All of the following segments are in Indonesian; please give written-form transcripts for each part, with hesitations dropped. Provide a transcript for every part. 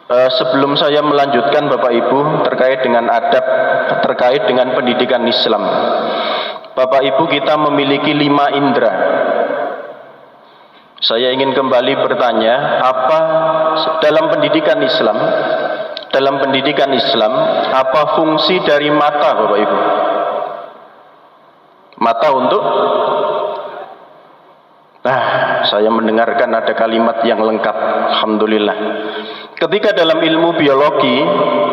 Sebelum saya melanjutkan Bapak Ibu terkait dengan adab, terkait dengan pendidikan Islam, Bapak Ibu, kita memiliki 5 indera. Saya ingin kembali bertanya, apa dalam pendidikan Islam, apa fungsi dari mata Bapak Ibu? Mata untuk saya mendengarkan ada kalimat yang lengkap, alhamdulillah. Ketika dalam ilmu biologi,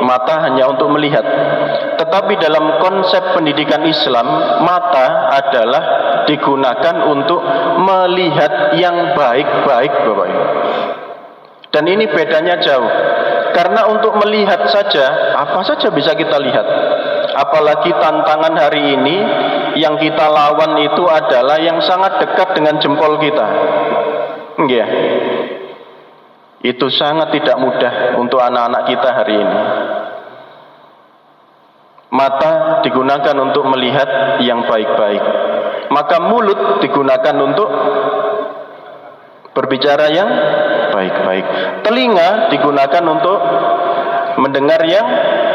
mata hanya untuk melihat. Tetapi dalam konsep pendidikan Islam, mata adalah digunakan untuk melihat yang baik-baik, Bapak Ibu. Dan ini bedanya jauh. Karena untuk melihat saja, apa saja bisa kita lihat. Apalagi tantangan hari ini, yang kita lawan itu adalah yang sangat dekat dengan jempol kita. Iya. Itu sangat tidak mudah untuk anak-anak kita hari ini. Mata digunakan untuk melihat yang baik-baik. Maka mulut digunakan untuk berbicara yang baik-baik. Telinga digunakan untuk mendengar yang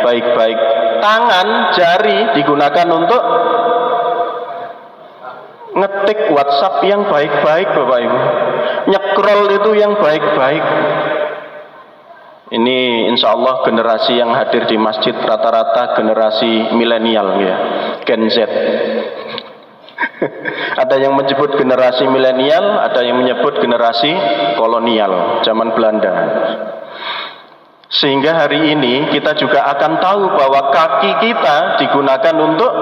baik-baik. Tangan, jari digunakan untuk ngetik WhatsApp yang baik-baik, Bapak Ibu. Nyekrol itu yang baik-baik. Ini insya Allah generasi yang hadir di masjid rata-rata generasi milenial, ya, Gen Z. Ada yang menyebut generasi milenial, ada yang menyebut generasi kolonial, zaman Belanda. Sehingga hari ini kita juga akan tahu bahwa kaki kita digunakan untuk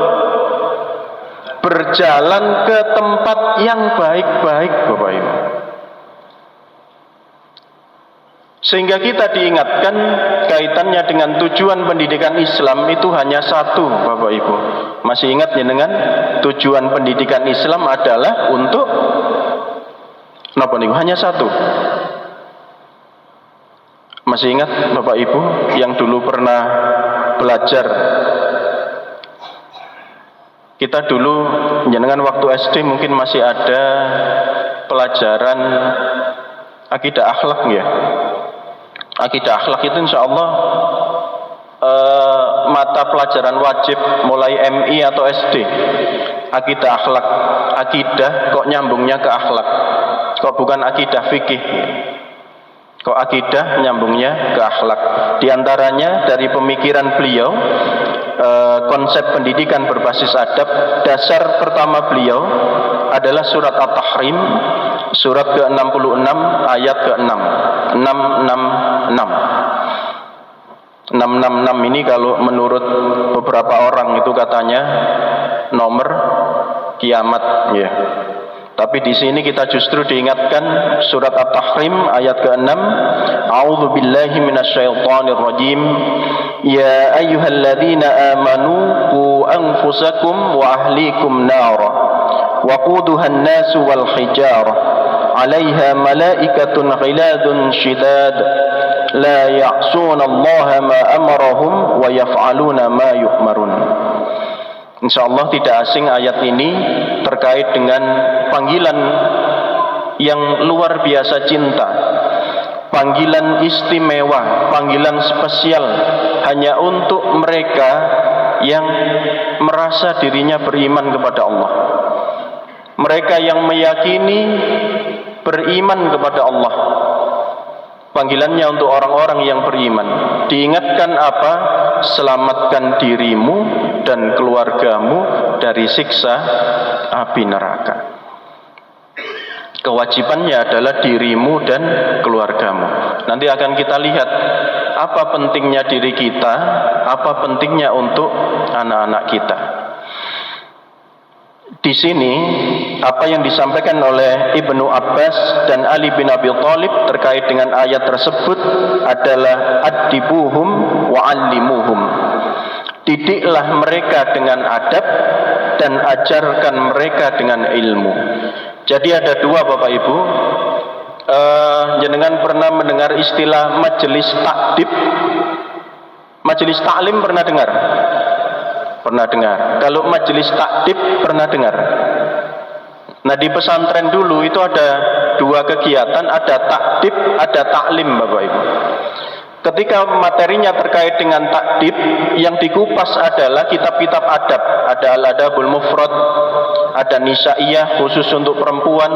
berjalan ke tempat yang baik-baik, Bapak Ibu. Sehingga kita diingatkan kaitannya dengan tujuan pendidikan Islam itu hanya satu, Bapak Ibu. Masih ingat ya dengan tujuan pendidikan Islam adalah untuk apa nih? Hanya satu. Masih ingat Bapak Ibu yang dulu pernah belajar? Kita dulu dengan waktu SD mungkin masih ada pelajaran akidah akhlak, ya. Akidah akhlak itu insya Allah mata pelajaran wajib mulai MI atau SD. Akidah akhlak. Akidah kok nyambungnya ke akhlak, kok bukan akidah fikih. Kok akidah nyambungnya ke akhlak. Di antaranya dari pemikiran beliau, konsep pendidikan berbasis adab, dasar pertama beliau adalah surat At-Tahrim, surat ke-66 ayat ke-6. 666 ini kalau menurut beberapa orang itu katanya nomor kiamat, ya. Tapi di sini kita justru diingatkan surat At-Tahrim ayat ke-6, A'udzu billahi minasyaitonir rajim. Ya ayyuhalladzina amanu qu anfusakum wa ahlikum nara waquduha an-nasu wal hijarah 'alaiha malaikatun ghiladun shidad la ya'suna Allah ma amarahum wa yaf'aluna ma yu'marun. Insyaallah tidak asing ayat ini terkait dengan panggilan yang luar biasa cinta, panggilan istimewa, panggilan spesial hanya untuk mereka yang merasa dirinya beriman kepada Allah. Mereka yang meyakini beriman kepada Allah. Panggilannya untuk orang-orang yang beriman. Diingatkan apa? Selamatkan dirimu dan keluargamu dari siksa api neraka. Kewajibannya adalah dirimu dan keluargamu. Nanti akan kita lihat apa pentingnya diri kita, apa pentingnya untuk anak-anak kita. Di sini apa yang disampaikan oleh Ibnu Abbas dan Ali bin Abi Thalib terkait dengan ayat tersebut adalah addibuhum wa allimuhum. Didiklah mereka dengan adab dan ajarkan mereka dengan ilmu. Jadi ada dua, Bapak Ibu. Jenengan pernah mendengar istilah majelis takdib? Majelis taklim pernah dengar? Pernah dengar. Kalau majelis takdib pernah dengar? Nah, di pesantren dulu itu ada dua kegiatan, ada takdib, ada taklim, Bapak Ibu. Ketika materinya terkait dengan takdib, yang dikupas adalah kitab-kitab adab. Ada Al-Adabul Mufrad, ada Nisaiyah khusus untuk perempuan,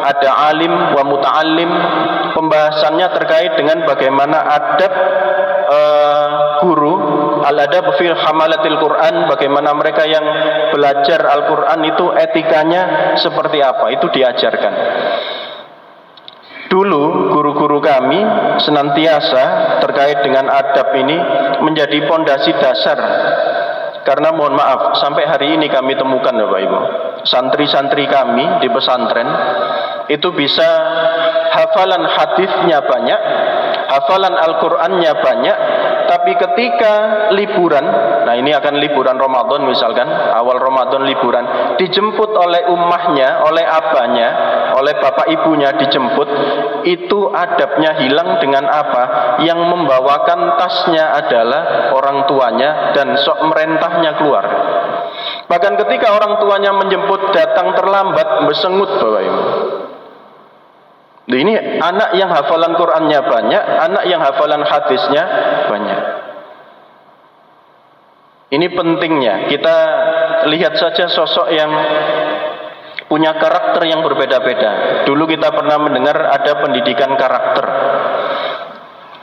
ada Alim wa Muta'allim. Pembahasannya terkait dengan bagaimana adab guru, Al-Adab fi Hamalatil Quran, bagaimana mereka yang belajar Al-Quran itu etikanya seperti apa, itu diajarkan. Dulu guru-guru kami senantiasa terkait dengan adab ini menjadi pondasi dasar. Karena mohon maaf, sampai hari ini kami temukan Bapak Ibu, santri-santri kami di pesantren itu bisa hafalan hadisnya banyak, hafalan Al-Qur'annya banyak, tapi ketika liburan, nah ini akan liburan Ramadan misalkan, awal Ramadan liburan, dijemput oleh ummahnya, oleh abahnya, oleh bapak ibunya dijemput, itu adabnya hilang dengan apa? Yang membawakan tasnya adalah orang tuanya dan sok merentahnya keluar. Bahkan ketika orang tuanya menjemput datang terlambat, bersengut Bapak Ibu. Ini anak yang hafalan Qur'annya banyak, anak yang hafalan hadisnya banyak. Ini pentingnya. Kita lihat saja sosok yang punya karakter yang berbeda-beda. Dulu kita pernah mendengar ada pendidikan karakter.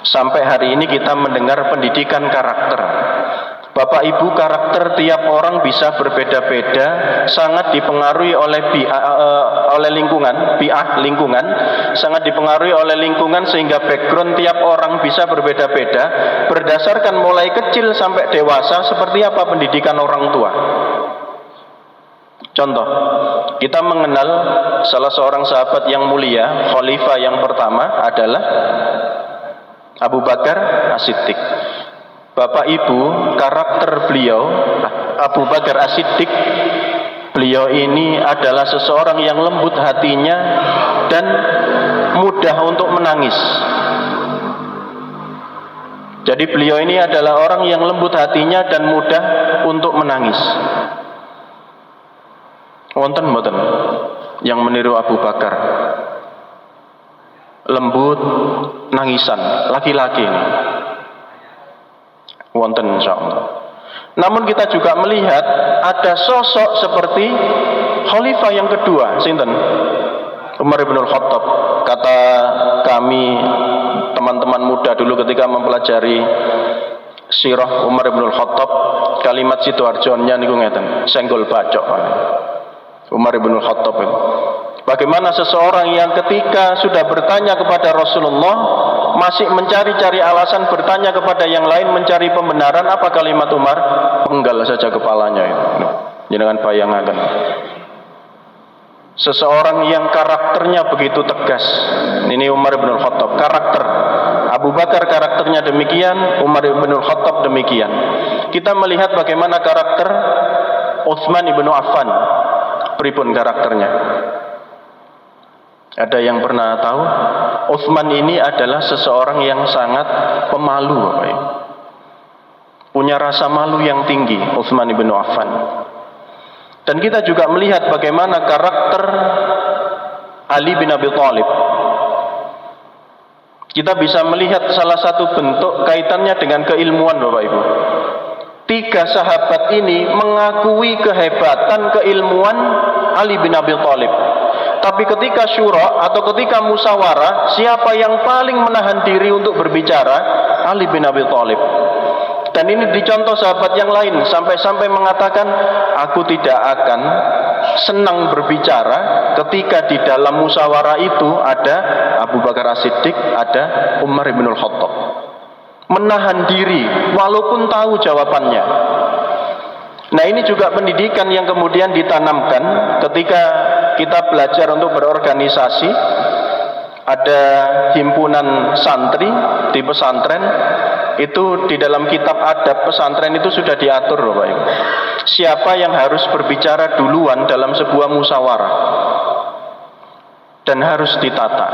Sampai hari ini kita mendengar pendidikan karakter. Bapak Ibu, karakter tiap orang bisa berbeda-beda, sangat dipengaruhi oleh lingkungan, lingkungan, sangat dipengaruhi oleh lingkungan sehingga background tiap orang bisa berbeda-beda berdasarkan mulai kecil sampai dewasa seperti apa pendidikan orang tua. Contoh, kita mengenal salah seorang sahabat yang mulia, khalifah yang pertama adalah Abu Bakar As-Siddiq. Bapak Ibu, karakter beliau Abu Bakar As-Siddiq, beliau ini adalah seseorang yang lembut hatinya dan mudah untuk menangis. Jadi beliau ini adalah orang yang lembut hatinya dan mudah untuk menangis. Wonten mboten yang meniru Abu Bakar, lembut, nangisan, laki-laki ini. Wonten insyaallah. Namun kita juga melihat ada sosok seperti khalifah yang kedua, sinten? Umar bin Khattab. Kata kami teman-teman muda dulu ketika mempelajari sirah Umar bin Khattab, kalimat Sidoarjonya niku ngeten, senggol bacok. Umar bin Khattab itu. Bagaimana seseorang yang ketika sudah bertanya kepada Rasulullah masih mencari-cari alasan bertanya kepada yang lain mencari pembenaran, apa kalimat Umar? Penggal saja kepalanya itu. Jangan bayangkan. Seseorang yang karakternya begitu tegas. Ini Umar bin Khattab, karakter. Abu Bakar karakternya demikian, Umar bin Khattab demikian. Kita melihat bagaimana karakter Utsman bin Affan. Pripun karakternya? Ada yang pernah tahu? Utsman ini adalah seseorang yang sangat pemalu, Bapak Ibu. Punya rasa malu yang tinggi, Utsman bin Affan. Dan kita juga melihat bagaimana karakter Ali bin Abi Thalib. Kita bisa melihat salah satu bentuk kaitannya dengan keilmuan, Bapak Ibu. Tiga sahabat ini mengakui kehebatan keilmuan Ali bin Abi Thalib. Tapi ketika syura atau ketika musyawarah, siapa yang paling menahan diri untuk berbicara? Ali bin Abi Thalib. Dan ini dicontoh sahabat yang lain, sampai-sampai mengatakan, aku tidak akan senang berbicara ketika di dalam musyawarah itu ada Abu Bakar As-Siddiq, ada Umar bin Khattab. Menahan diri walaupun tahu jawabannya. Nah, ini juga pendidikan yang kemudian ditanamkan ketika kita belajar untuk berorganisasi. Ada himpunan santri di pesantren, itu di dalam kitab adab pesantren itu sudah diatur, Bapak Ibu. Siapa yang harus berbicara duluan dalam sebuah musyawarah dan harus ditata.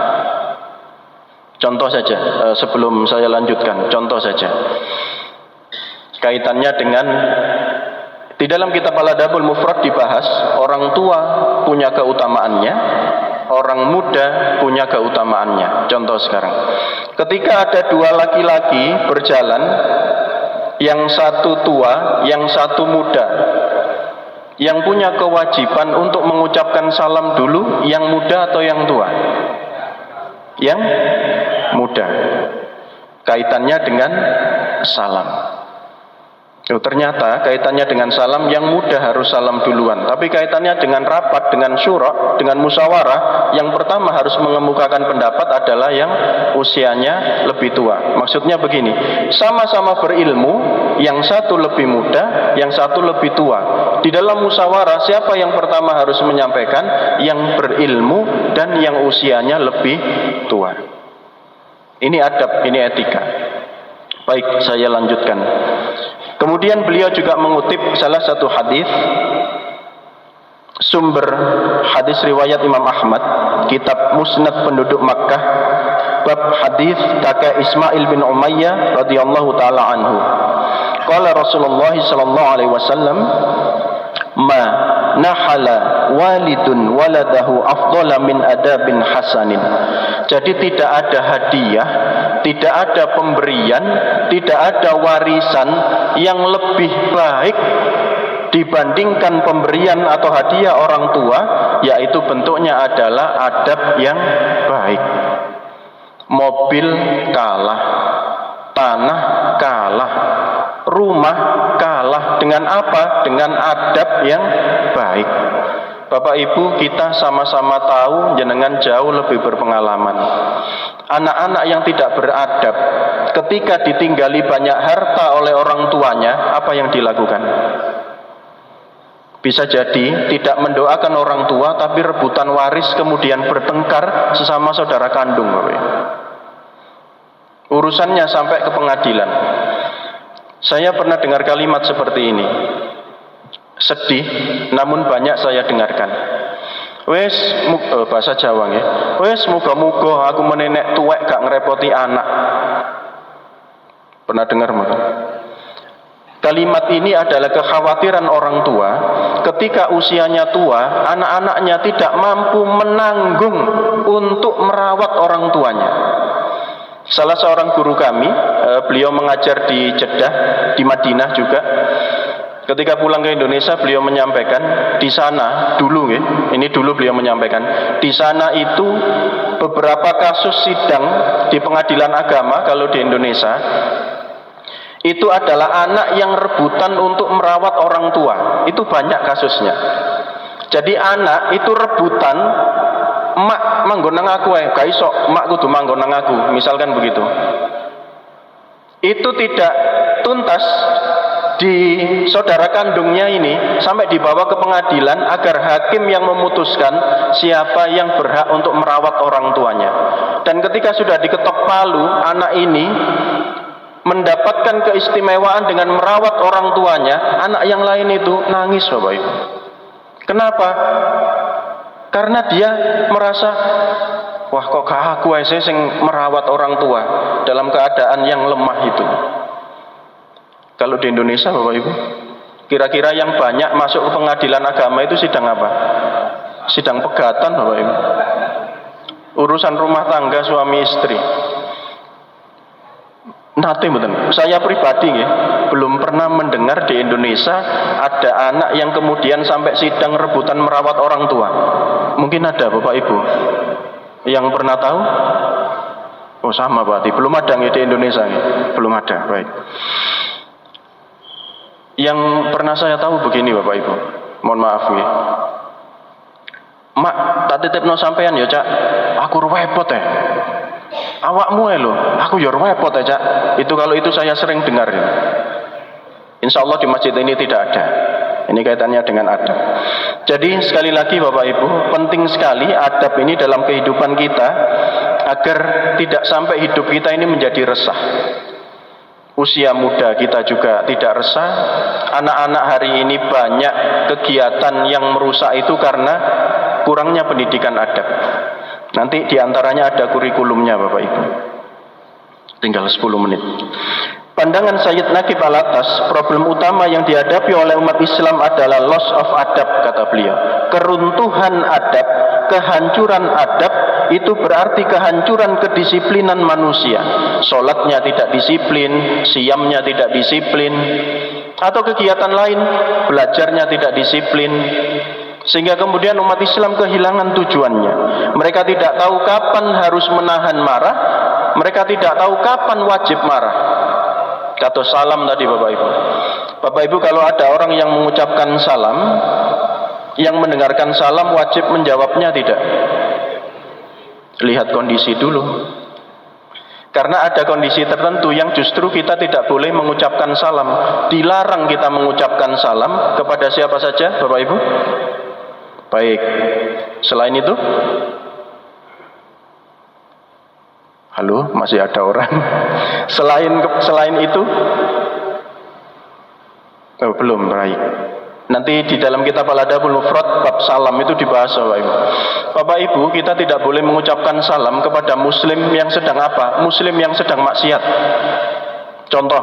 Contoh saja, sebelum saya lanjutkan, contoh saja. Kaitannya dengan di dalam kitab Al-Adabul Mufrad dibahas orang tua punya keutamaannya, orang muda punya keutamaannya. Contoh sekarang, ketika ada dua laki-laki berjalan, yang satu tua, yang satu muda, yang punya kewajiban untuk mengucapkan salam dulu, yang muda atau yang tua? Yang muda. Kaitannya dengan salam. Ternyata kaitannya dengan salam, yang muda harus salam duluan. Tapi kaitannya dengan rapat, dengan syura, dengan musyawarah, yang pertama harus mengemukakan pendapat adalah yang usianya lebih tua. Maksudnya begini, sama-sama berilmu, yang satu lebih muda, yang satu lebih tua. Di dalam musyawarah, siapa yang pertama harus menyampaikan? Yang berilmu dan yang usianya lebih tua. Ini adab, ini etika. Baik, saya lanjutkan. Kemudian beliau juga mengutip salah satu hadis, sumber hadis riwayat Imam Ahmad, kitab Musnad penduduk Makkah, bab hadis kakek Ismail bin Umayyah radhiyallahu taala anhu. Qala Rasulullah sallallahu alaihi wasallam, ma nahala walidun waladahu afdhala min adabin hasanin. Jadi tidak ada hadiah, tidak ada pemberian, tidak ada warisan yang lebih baik dibandingkan pemberian atau hadiah orang tua, yaitu bentuknya adalah adab yang baik. Mobil kalah, tanah kalah, rumah kalah. Dengan apa? Dengan adab yang baik. Bapak Ibu, kita sama-sama tahu jenengan jauh lebih berpengalaman. Anak-anak yang tidak beradab, ketika ditinggali banyak harta oleh orang tuanya, apa yang dilakukan? Bisa jadi tidak mendoakan orang tua, tapi rebutan waris, kemudian bertengkar sesama saudara kandung, Bapak Ibu. Urusannya sampai ke pengadilan. Saya pernah dengar kalimat seperti ini. Sedih, namun banyak saya dengarkan. Wes, bahasa Jawa ya. Wes, muga-muga aku menenek tuwek gak ngerepoti anak. Pernah dengar mungkin? Kalimat ini adalah kekhawatiran orang tua ketika usianya tua, anak-anaknya tidak mampu menanggung untuk merawat orang tuanya. Salah seorang guru kami, beliau mengajar di Jeddah, di Madinah juga. Ketika pulang ke Indonesia, beliau menyampaikan di sana dulu, ini dulu beliau menyampaikan, di sana itu beberapa kasus sidang di pengadilan agama kalau di Indonesia itu adalah anak yang rebutan untuk merawat orang tua. Itu banyak kasusnya. Jadi anak itu rebutan, emak manggon nang aku gak iso, emak kudu manggon nang aku, misalkan begitu. Itu tidak tuntas di saudara kandungnya ini sampai dibawa ke pengadilan agar hakim yang memutuskan siapa yang berhak untuk merawat orang tuanya. Dan ketika sudah diketok palu, anak ini mendapatkan keistimewaan dengan merawat orang tuanya, anak yang lain itu nangis, Bapak Ibu. Kenapa? Karena dia merasa, wah kok gak aku aja sing merawat orang tua dalam keadaan yang lemah itu. Kalau di Indonesia Bapak Ibu, kira-kira yang banyak masuk ke pengadilan agama itu sidang apa? Sidang pegatan Bapak Ibu. Urusan rumah tangga suami istri. Nanti betul. Saya pribadi belum pernah mendengar di Indonesia ada anak yang kemudian sampai sidang rebutan merawat orang tua. Mungkin ada Bapak Ibu yang pernah tahu? Oh sama berarti, belum ada di Indonesia belum ada. Baik. Yang pernah saya tahu begini Bapak Ibu, mohon maaf Mak, tak titipno sampean ya Cak, aku repot awakmu lho, aku ya repot Cak. Itu kalau itu saya sering dengar ya. Insya Allah di masjid ini tidak ada. Ini kaitannya dengan adab. Jadi sekali lagi Bapak Ibu, penting sekali adab ini dalam kehidupan kita agar tidak sampai hidup kita ini menjadi resah. Usia muda kita juga tidak resah. Anak-anak hari ini banyak kegiatan yang merusak itu karena kurangnya pendidikan adab. Nanti diantaranya ada kurikulumnya Bapak Ibu. Tinggal 10 menit. Pandangan Sayyid Naqib Al-Atas, problem utama yang dihadapi oleh umat Islam adalah loss of adab, kata beliau. Keruntuhan adab, kehancuran adab, itu berarti kehancuran kedisiplinan manusia. Sholatnya tidak disiplin, siamnya tidak disiplin, atau kegiatan lain, belajarnya tidak disiplin. Sehingga kemudian umat Islam kehilangan tujuannya. Mereka tidak tahu kapan harus menahan marah, mereka tidak tahu kapan wajib marah. Kata salam tadi Bapak Ibu. Bapak Ibu, kalau ada orang yang mengucapkan salam, yang mendengarkan salam wajib menjawabnya tidak? Lihat kondisi dulu. Karena ada kondisi tertentu yang justru kita tidak boleh mengucapkan salam. Dilarang kita mengucapkan salam kepada siapa saja Bapak Ibu? Baik. Selain itu? Halo, masih ada orang. Selain itu? Oh, belum, baik. Nanti di dalam kitab Al-Adabul Mufrad bab salam itu dibahas Bapak Ibu. Bapak Ibu, kita tidak boleh mengucapkan salam kepada muslim yang sedang apa? Muslim yang sedang maksiat. Contoh,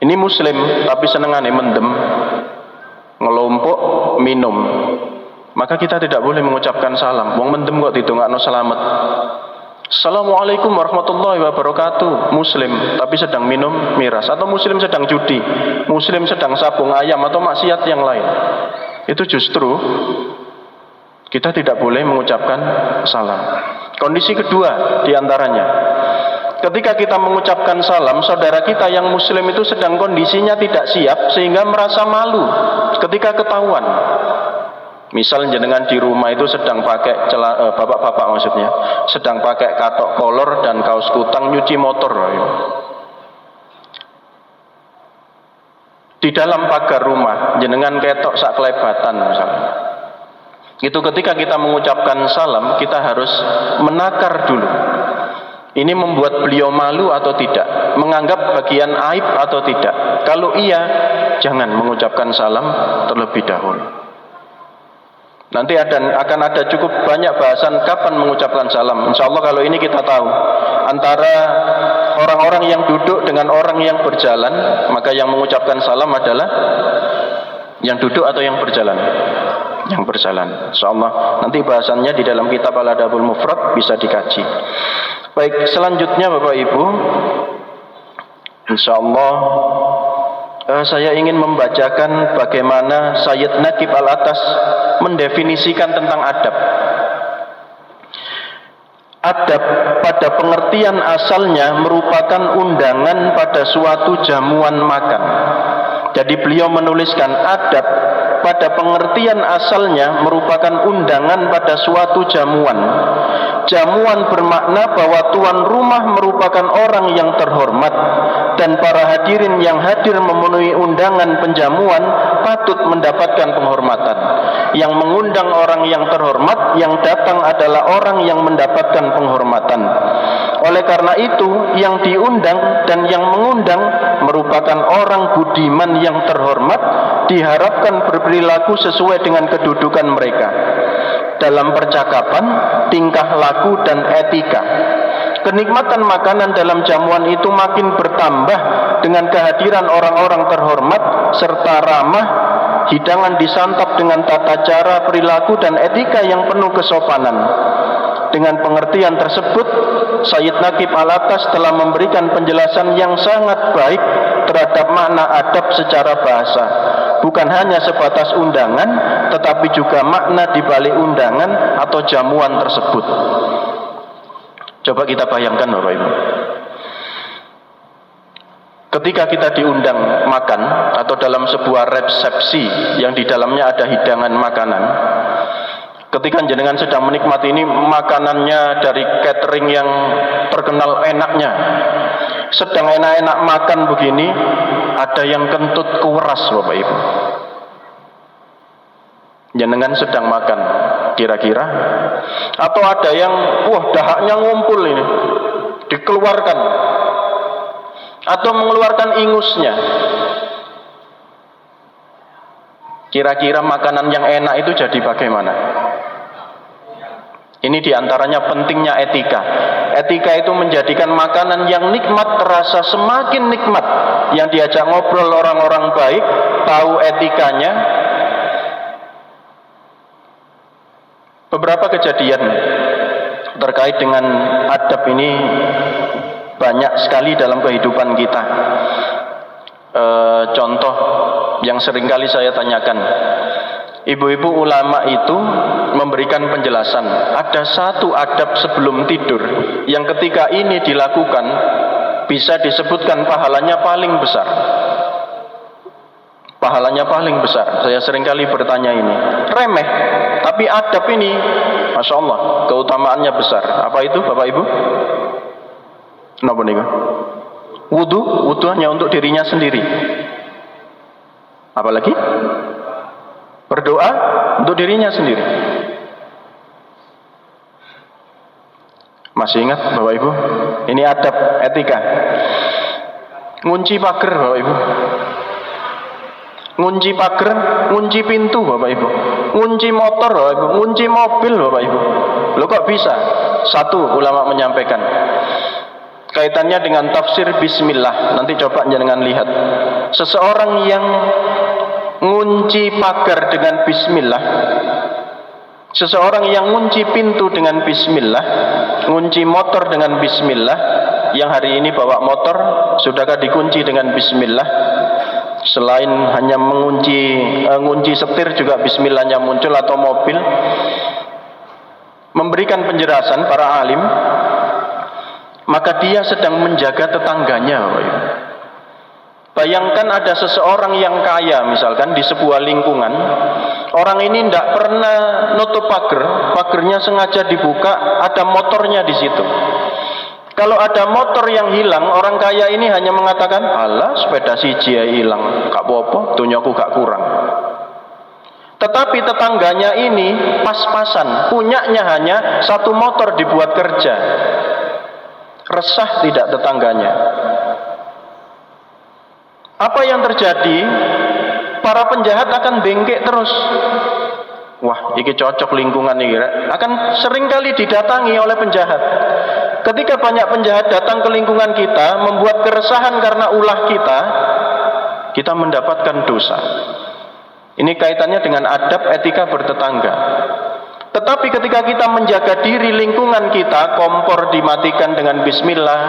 ini muslim tapi senengane mendem, ngelompok, minum. Maka kita tidak boleh mengucapkan salam. Wong mendem kok didongakno selamat. Assalamualaikum warahmatullahi wabarakatuh. Muslim tapi sedang minum miras, atau muslim sedang judi, muslim sedang sabung ayam atau maksiat yang lain. Itu justru kita tidak boleh mengucapkan salam. Kondisi kedua diantaranya, ketika kita mengucapkan salam, saudara kita yang muslim itu sedang kondisinya tidak siap sehingga merasa malu ketika ketahuan. Misal jenengan di rumah itu sedang pakai bapak-bapak maksudnya, sedang pakai katok kolor dan kaos kutang nyuci motor. Di dalam pagar rumah jenengan ketok sak kelebatan misalnya. Itu ketika kita mengucapkan salam, kita harus menakar dulu. Ini membuat beliau malu atau tidak, menganggap bagian aib atau tidak. Kalau iya, jangan mengucapkan salam terlebih dahulu. Nanti akan ada cukup banyak bahasan kapan mengucapkan salam. Insya Allah kalau ini kita tahu, antara orang-orang yang duduk dengan orang yang berjalan, maka yang mengucapkan salam adalah yang duduk atau yang berjalan? Yang berjalan. Insya Allah nanti bahasannya di dalam kitab Al-Adabul Mufrad bisa dikaji. Baik, selanjutnya Bapak Ibu, insya Allah saya ingin membacakan bagaimana Sayyid Naqib Al-Atas mendefinisikan tentang adab. Adab pada pengertian asalnya merupakan undangan pada suatu jamuan makan. Jadi beliau menuliskan adab pada pengertian asalnya merupakan undangan pada suatu jamuan. Jamuan bermakna bahwa tuan rumah merupakan orang yang terhormat dan para hadirin yang hadir memenuhi undangan penjamuan patut mendapatkan penghormatan. Yang mengundang orang yang terhormat, yang datang adalah orang yang mendapatkan penghormatan. Oleh karena itu, yang diundang dan yang mengundang merupakan orang budiman yang terhormat, diharapkan berperilaku sesuai dengan kedudukan mereka dalam percakapan, tingkah laku, dan etika. Kenikmatan makanan dalam jamuan itu makin bertambah dengan kehadiran orang-orang terhormat serta ramah. Hidangan disantap dengan tata cara, perilaku, dan etika yang penuh kesopanan. Dengan pengertian tersebut, Sayyid Naqib Al-Atas telah memberikan penjelasan yang sangat baik terhadap makna adab secara bahasa. Bukan hanya sebatas undangan, tetapi juga makna di balik undangan atau jamuan tersebut. Coba kita bayangkan Bapak Ibu. Ketika kita diundang makan atau dalam sebuah resepsi yang di dalamnya ada hidangan makanan, ketika jenengan sedang menikmati ini makanannya dari catering yang terkenal enaknya, sedang enak-enak makan begini, ada yang kentut keweras Bapak Ibu. Jenengan sedang makan, kira-kira, atau ada yang dahaknya ngumpul ini, dikeluarkan, atau mengeluarkan ingusnya. Kira-kira makanan yang enak itu jadi bagaimana? Ini diantaranya pentingnya etika. Etika itu menjadikan makanan yang nikmat terasa semakin nikmat. Yang diajak ngobrol orang-orang baik, tahu etikanya. Beberapa kejadian terkait dengan adab ini banyak sekali dalam kehidupan kita. Contoh yang seringkali saya tanyakan, ibu-ibu ulama itu memberikan penjelasan, ada satu adab sebelum tidur yang ketika ini dilakukan bisa disebutkan pahalanya paling besar. Pahalanya paling besar. Saya seringkali bertanya ini, remeh, tapi adab ini, Masya Allah, keutamaannya besar. Apa itu Bapak Ibu? Kenapa nih? Wudu hanya untuk dirinya sendiri. Apalagi? Berdoa untuk dirinya sendiri. Masih ingat Bapak Ibu? Ini adab etika. Ngunci pagar Bapak Ibu. Ngunci pagar, ngunci pintu Bapak Ibu. Ngunci motor Bapak Ibu, ngunci mobil Bapak Ibu. Loh kok bisa? Satu ulama menyampaikan, kaitannya dengan tafsir bismillah. Nanti coba jangan lihat. Seseorang yang ngunci pagar dengan bismillah, seseorang yang ngunci pintu dengan bismillah, ngunci motor dengan bismillah, yang hari ini bawa motor, sudahkah dikunci dengan bismillah? Selain hanya ngunci setir juga bismillahnya muncul, atau mobil. Memberikan penjelasan para alim, maka dia sedang menjaga tetangganya. Bayangkan ada seseorang yang kaya misalkan di sebuah lingkungan, orang ini tidak pernah nutup pagernya sengaja dibuka, ada motornya di situ. Kalau ada motor yang hilang, orang kaya ini hanya mengatakan, alah sepeda siji hilang, gak apa-apa, dunyaku gak kurang. Tetapi tetangganya ini pas-pasan, punyanya hanya satu motor dibuat kerja. Resah tidak tetangganya? Apa yang terjadi? Para penjahat akan bengkek terus. Wah, ini cocok lingkungan ini. Akan seringkali didatangi oleh penjahat. Ketika banyak penjahat datang ke lingkungan kita, membuat keresahan karena ulah kita mendapatkan dosa. Ini kaitannya dengan adab etika bertetangga. Tetapi ketika kita menjaga diri lingkungan kita, kompor dimatikan dengan bismillah,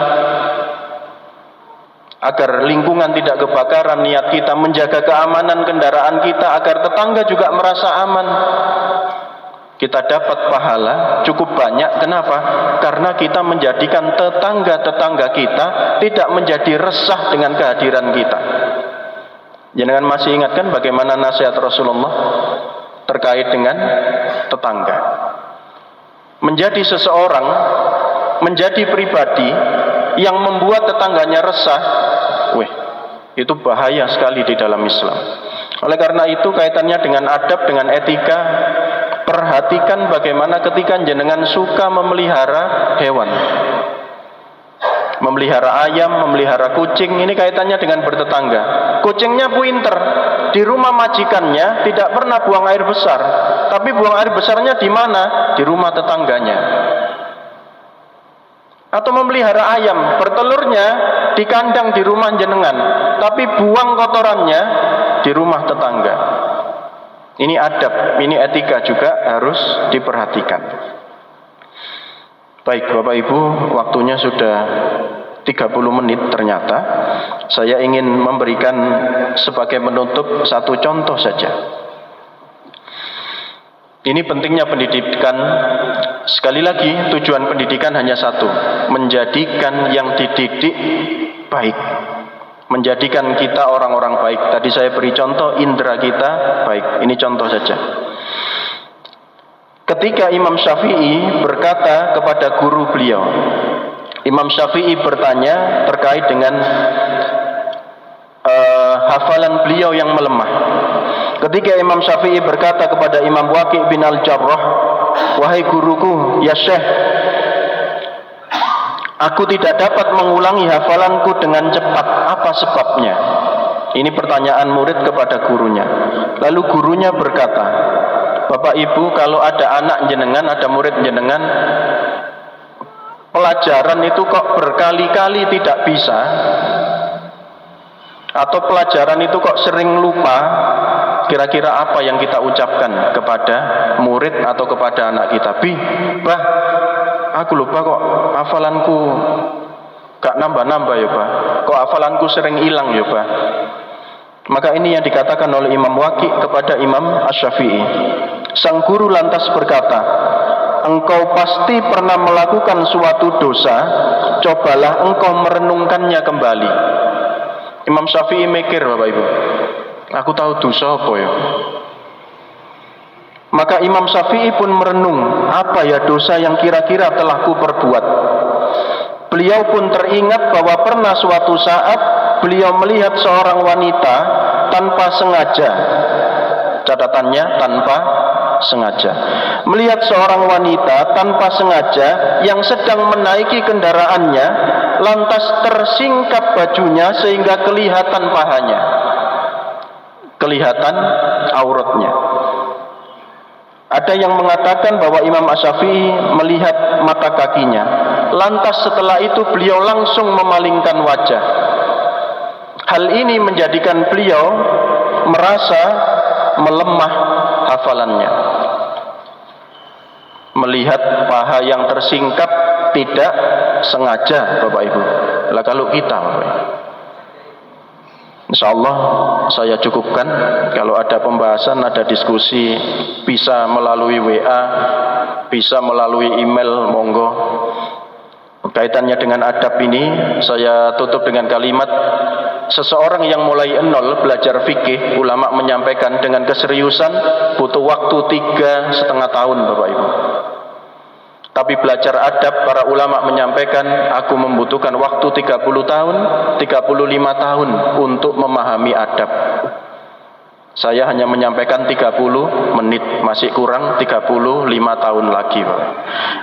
agar lingkungan tidak kebakaran, niat kita menjaga keamanan kendaraan kita agar tetangga juga merasa aman, kita dapat pahala cukup banyak. Kenapa? Karena kita menjadikan tetangga-tetangga kita tidak menjadi resah dengan kehadiran kita. Jangan masih ingatkan bagaimana nasihat Rasulullah terkait dengan tetangga. Menjadi seseorang, menjadi pribadi yang membuat tetangganya resah, itu bahaya sekali di dalam Islam. Oleh karena itu kaitannya dengan adab, dengan etika. Perhatikan bagaimana ketika jenengan suka memelihara hewan, memelihara ayam, memelihara kucing, ini kaitannya dengan bertetangga. Kucingnya pinter, di rumah majikannya tidak pernah buang air besar, tapi buang air besarnya di mana? Di rumah tetangganya. Atau memelihara ayam, bertelurnya di kandang di rumah jenengan, tapi buang kotorannya di rumah tetangga. Ini adab, ini etika juga harus diperhatikan. Baik Bapak Ibu, waktunya sudah 30 menit ternyata. Saya ingin memberikan sebagai penutup satu contoh saja. Ini pentingnya pendidikan. Sekali lagi, tujuan pendidikan hanya satu, menjadikan yang dididik baik, menjadikan kita orang-orang baik. Tadi saya beri contoh, indera kita baik. Ini contoh saja. Ketika Imam Syafi'i berkata kepada guru beliau, Imam Syafi'i bertanya terkait dengan hafalan beliau yang melemah. Ketika Imam Syafi'i berkata kepada Imam Waqi' bin Al-Jarrah, wahai guruku, ya Syekh, aku tidak dapat mengulangi hafalanku dengan cepat. Apa sebabnya? Ini pertanyaan murid kepada gurunya. Lalu gurunya berkata, Bapak Ibu, kalau ada anak jenengan, ada murid jenengan, pelajaran itu kok berkali-kali tidak bisa, atau pelajaran itu kok sering lupa, kira-kira apa yang kita ucapkan kepada murid atau kepada anak kita? Bah, aku lupa kok, hafalanku gak nambah-nambah ya Pak, kok hafalanku sering hilang ya Pak. Maka ini yang dikatakan oleh Imam Waqi' kepada Imam Asy-Syafi'i. Sang guru lantas berkata, engkau pasti pernah melakukan suatu dosa, cobalah engkau merenungkannya kembali. Imam Syafi'i mikir, Bapak Ibu, aku tahu dosa apa ya? Maka Imam Syafi'i pun merenung, apa ya dosa yang kira-kira telah ku perbuat. Beliau pun teringat bahwa pernah suatu saat beliau melihat seorang wanita tanpa sengaja. Catatannya tanpa sengaja. Melihat seorang wanita tanpa sengaja yang sedang menaiki kendaraannya, lantas tersingkap bajunya sehingga kelihatan pahanya, kelihatan auratnya. Ada yang mengatakan bahwa Imam Asy-Syafi'i melihat mata kakinya. Lantas setelah itu beliau langsung memalingkan wajah. Hal ini menjadikan beliau merasa melemah hafalannya. Melihat paha yang tersingkap tidak sengaja, Bapak Ibu. Lah kalau kita, Bapak Ibu, insyaallah saya cukupkan. Kalau ada pembahasan, ada diskusi, bisa melalui WA, bisa melalui email, monggo. Kaitannya dengan adab ini, saya tutup dengan kalimat, seseorang yang mulai nol belajar fikih, ulama menyampaikan dengan keseriusan, butuh waktu 3,5 tahun, Bapak Ibu. Tapi belajar adab, para ulama menyampaikan, aku membutuhkan waktu 30 tahun, 35 tahun untuk memahami adab. Saya hanya menyampaikan 30 menit, masih kurang 35 tahun lagi.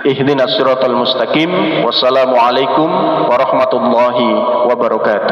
Ihdinas siratal mustaqim. Wassalamualaikum warahmatullahi wabarakatuh.